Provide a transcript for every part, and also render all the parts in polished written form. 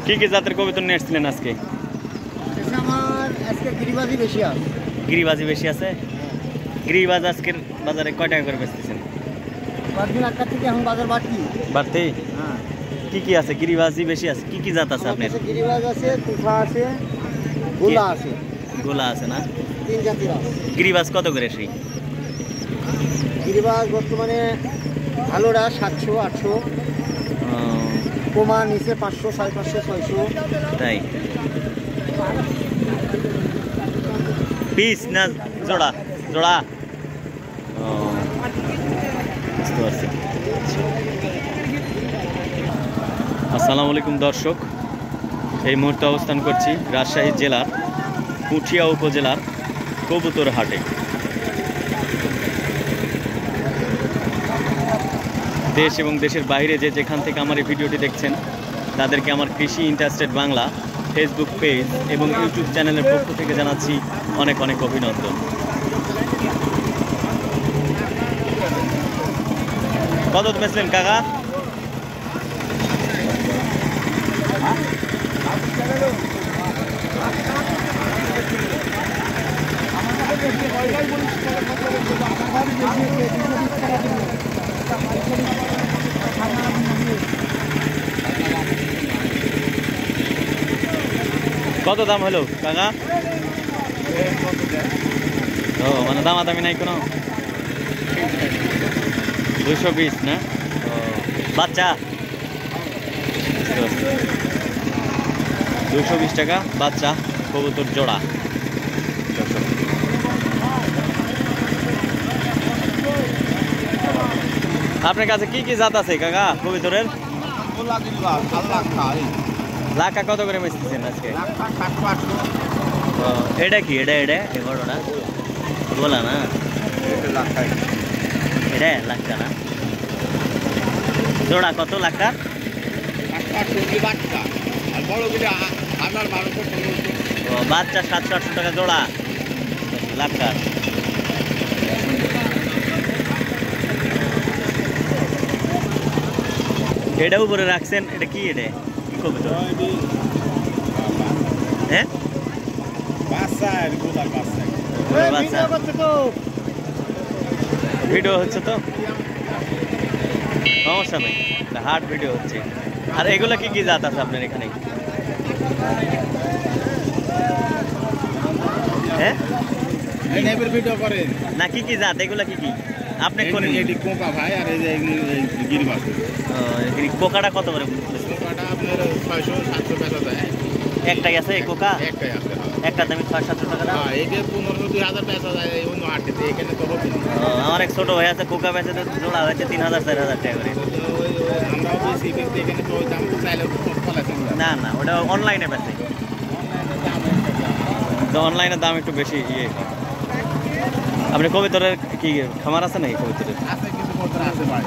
কি কি জাতের কবুতর নিয়ে আসছিলেন আজকে? আমার আজকে গিরিবাজি বেশি আছে। গিরিবাজি বেশি আছে? গিরিবাজ আজকের বাজারে কয় টাকা করে বেচতেছেন? কয়েকদিন আগের থেকে এখন বাজার বাড়তি। বাড়তি? হ্যাঁ। কি কি আছে? গিরিবাজি বেশি আছে, কি কি জাত আছে আপনার? গিরিবাজ আছে, তুফা আছে, গোলা আছে। গোলা আছে না? 3 জাতির আছে। গিরিবাজ কত করে সেই? গিরিবাজ বর্তমানে ভালোরা 700 800, কমা নিচে 500 550 600। তাই পিস না জোড়া? জোড়া। বুঝতে পারছি। আসসালামু আলাইকুম দর্শক, এই মুহূর্তে অবস্থান করছি রাজশাহী জেলার পুঠিয়া উপজেলার কবুতর হাটে। দেশ এবং দেশের বাইরে যে যেখান থেকে আমার এই ভিডিওটি দেখছেন তাদেরকে আমার কৃষি ইন্টারেস্টেড বাংলা ফেসবুক পেজ এবং ইউটিউব চ্যানেলের পক্ষ থেকে জানাচ্ছি অনেক অনেক অভিনন্দন। কত বেচলেন কাকা? কত দাম হলো কাকা? ও মানে দামাদামি নাই কোনো? 220 না? বাচ্চা 220 টাকা বাচ্চা কবুতর জোড়া। আপনার কাছে কি কি জাত আছে কাকা কবুতরের? লাখা কত করে বেচতেছেন আজকে? এটা কি? এটা বড়টা বলা না? এটা লাখা না? জোড়া কত লাখা? বাচ্চা 700-800 টাকা জোড়া লাখা। এটা উপরে রাখছেন, এটা কি? এটা কি কবুতর? হ্যাঁ ভিডিও হচ্ছে তো, সমস্যা নেই, হাট ভিডিও হচ্ছে। আর এগুলা কি কি জাত আছে আপনার এখানে? হ্যাঁ না, কি কি জাত এগুলা? কি কি আপনি করেন? কোকা ভাই, আর এই যে গিরিবাজ। কোকাটা কত করে? কোকাটা আপনার 600-700 টাকা যায়। একটাই আছে কোকা? একটাই আছে। একটা দামি 600-700 টাকা দাম। হ্যাঁ, এই যে 1500-2000 টাকা যায় এই অন্য হাটে, এখানে তো হবে না। আমার এক ছোট ভাই আছে, কোকা বেচে তো জোড়া হয়েছে 3000-4000 টাকা করে। আমরাও বেশি বেশি এখানে তো ওই দাম চাইলে না না, ওটা অনলাইনে বেচে, তো অনলাইনের দাম একটু বেশি। আপনি কবুতরের কি খামার আছে নাকি? কবুতরের আছে, কিছু কবুতর আছে ভাই।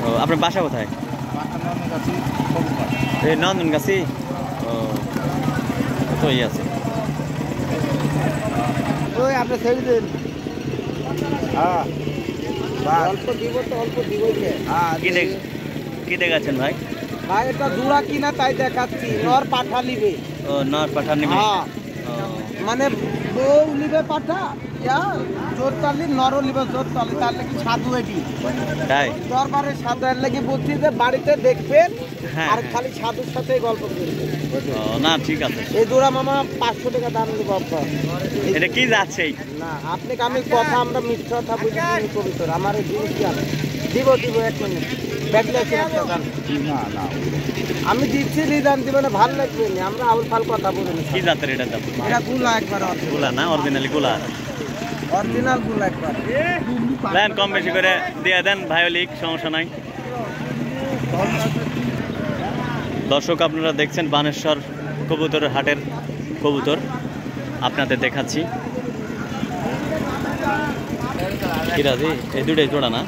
ও, আপনার বাসা কোথায়? এই নন্দনগাছি। ও, তো এই আছে। ওই আপনি ছেড়ে দিন। হ্যাঁ, অল্প দিব তো, অল্প দিব। কি দেখাচ্ছেন ভাই? ভাই এটা জোড়া কিনা তাই দেখাচ্ছি। নর পাঠা নিবে। ও, নর পাঠা নিবে? হ্যাঁ, মানে বউ নিবে পাঠা, জোর তালি, নরও নিবে জোর তালি। তার লাগি সাধু এটি, তাই দরবারে সাধু এর লাগি বলছি যে বাড়িতে দেখবেন আর হ্যাঁ। খালি সাধুর সাথে গল্প করবেন। না ঠিক আছে। এই জোড়া মামা 500 টাকা দাম দিব আপনার। এটা কি যাচ্ছে? না, আপনাকে আমি কথা, আমরা মিথ্যা কথা বুঝি কবিতর আমার এই জিনিস কি আছে? দিব 1 মিনিট ব্যাগলে আছে একটা দাম। না আমি দিচ্ছি, রিদান দিবে না, ভালো লাগবে না। আমরা আউল ফাল কথা বলি না। কি জাতের এটা দাম? এটা গুলা একবার গুলা না? অরিজিনালি গুলা, অরিজিনাল গুলা একবার। দেন কম বেশি করে দিয়ে দেন ভাইলিক, সমস্যা নাই। দর্শক আপনারা দেখছেন বানেশ্বর কবুতরের হাটের কবুতর আপনাদের দেখাচ্ছি। কি রাজি? এই দুটোই জোড়া না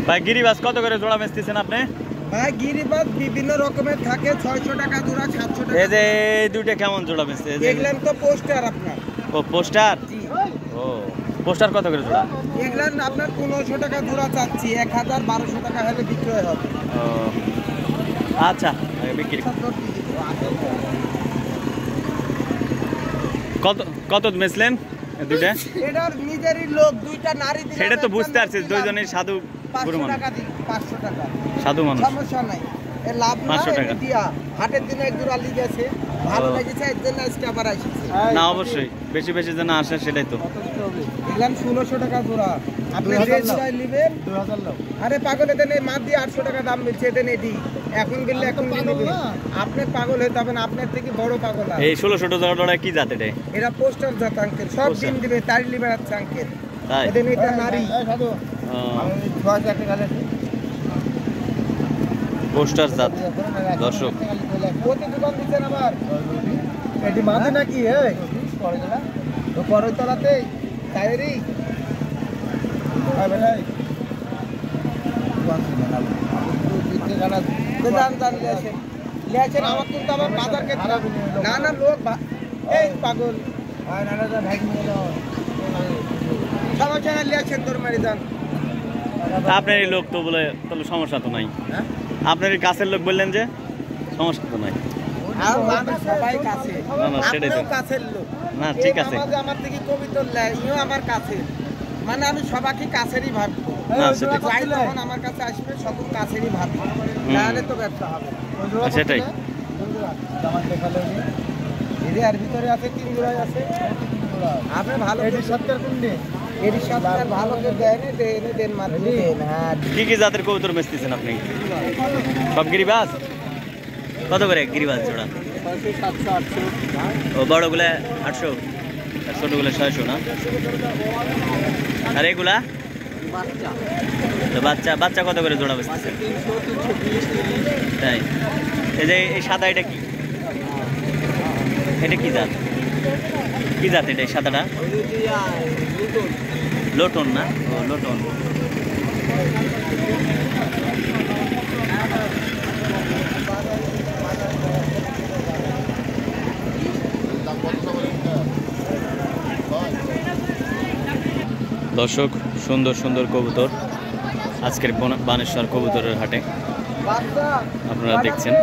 ভাই? গিরিবাজ কত করে জোড়া বেচতেছেন আপনি? ভাই গিরিবাজ বিভিন্ন রকমের থাকে, 600 টাকা জোড়া, 700 টাকা। এই যে এই দুইটা কেমন জোড়া বেচতে? দেখলেন তো পোস্টার আপনার। ও পোস্টার। জি। ও পোস্টার কত করে জোড়া? এগুলা আপনার 1500 টাকা জোড়া চাচ্ছি, 1000-1200 টাকা হলে বিক্রয় হবে। ও আচ্ছা, বিক্রি কত কত বেচলেন দুইটা? এটার নিজেরই লোক, দুইটা নারী দিলাম, সেটা তো একটা বুঝতে লোক পারছি, দিলাম। দুইজনের সাধু গুরু 500 মানুষ, টাকা দিই, 500 টাকা সাধু মানুষ। সমস্যা নাই, এর লাভ না। 500 টাকা। দিয়া হাটের দিনে এক জোড়া লিগ আছে, ভালো ও। লেগেছে, এর জন্য আজকে আবার আসছে। না অবশ্যই, বেশি বেশি যেন আসে সেটাই তো। এগুলাম 1600 টাকা জোড়া। আপনি যে জোড়ায় নেবেন 2000 লাভ। আরে পাগল, এদের এই মাছ দিয়ে 800 টাকা দাম মিলছে, এদের এডি এখন গেলে এখন নেবে। আপনি পাগল হতে হবে না, আপনার থেকে বড় পাগল আর। এই 1600 টাকা কি জাত এটা? এরা পোস্টার জাত আঙ্কেল, সব পোস্টার। ডিম দিবে, তারি লিবার আছে আঙ্কেল। তাই? এদের এটা নারী। ও, পোস্টার জাত। দর্শক প্রতি দোকান দিচ্ছেন আবার। এটি মাঝে নাকি এই তো করই তলাতে টায়ারি আমার কিন্তু আমার বাজার না না লোক এই পাগল সমস্যা না লিয়েছেন তোর মারি যান। আপনার এই লোক তো বলে তাহলে সমস্যা তো নাই। আপনার এই কাছের লোক বললেন যে সমস্যা তো নাই। সবাই কাছে, না না সেটাই তো। আপনিও কাছের লোক। না ঠিক আছে, আমার থেকে কবিতর লেয়, ইও আমার কাছে, মানে আমি সবাইকে কাছেরই ভাববো। না সেটাই যাই যখন আমার কাছে আসবে সকল কাছেরই ভাববো, নাহলে তো ব্যবসা হবে না। সেটাই। এর ভিতরে আছে 3 জোড়াই আছে। আপনি ভালো এটি 70 কুন্ডে, এটি 70 ভালো করে দেন, দেন মাত্র দেন। হ্যাঁ কি কি জাতের কবুতর বেচতেছেন আপনি? সব গিরিবাজ? কত করে গিরিবাজ জোড়া? 600 700 800। ও বড়গুলা 800 আর ছোটগুলা 600 না? আর এগুলা বাচ্চা তো বাচ্চা বাচ্চা কত করে জোড়া বেচতেছেন? 300 320 30। তাই? এই যে এই সাদা এটা কি? এটা কি জাত? কি জাত এটা এই সাদাটা? লোটন না? ও লোটন। দর্শক সুন্দর সুন্দর কবুতর আজকের বানেশ্বর কবুতরের হাটে আপনারা দেখছেন।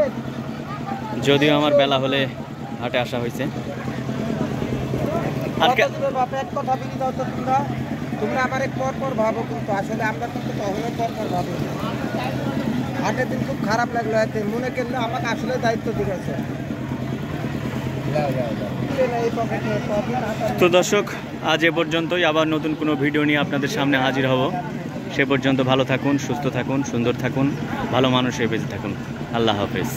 যদিও আমার বেলা হলে হাটে আসা হয়েছে। আজকে এক কথা বিনি দাও তো তোমরা, তোমরা আমার এক পর ভাবো, কিন্তু আসলে আমরা কিন্তু কখনো পর ভাবো। হাটের দিন খুব খারাপ লাগলো, এতে মনে করলে আমাকে আসলে দায়িত্ব দিয়েছে। তো দর্শক আজ এ পর্যন্তই, আবার নতুন কোনো ভিডিও নিয়ে আপনাদের সামনে হাজির হব। সে পর্যন্ত ভালো থাকুন, সুস্থ থাকুন, সুন্দর থাকুন, ভালো মানুষের বেঁচে থাকুন। আল্লাহ হাফেজ।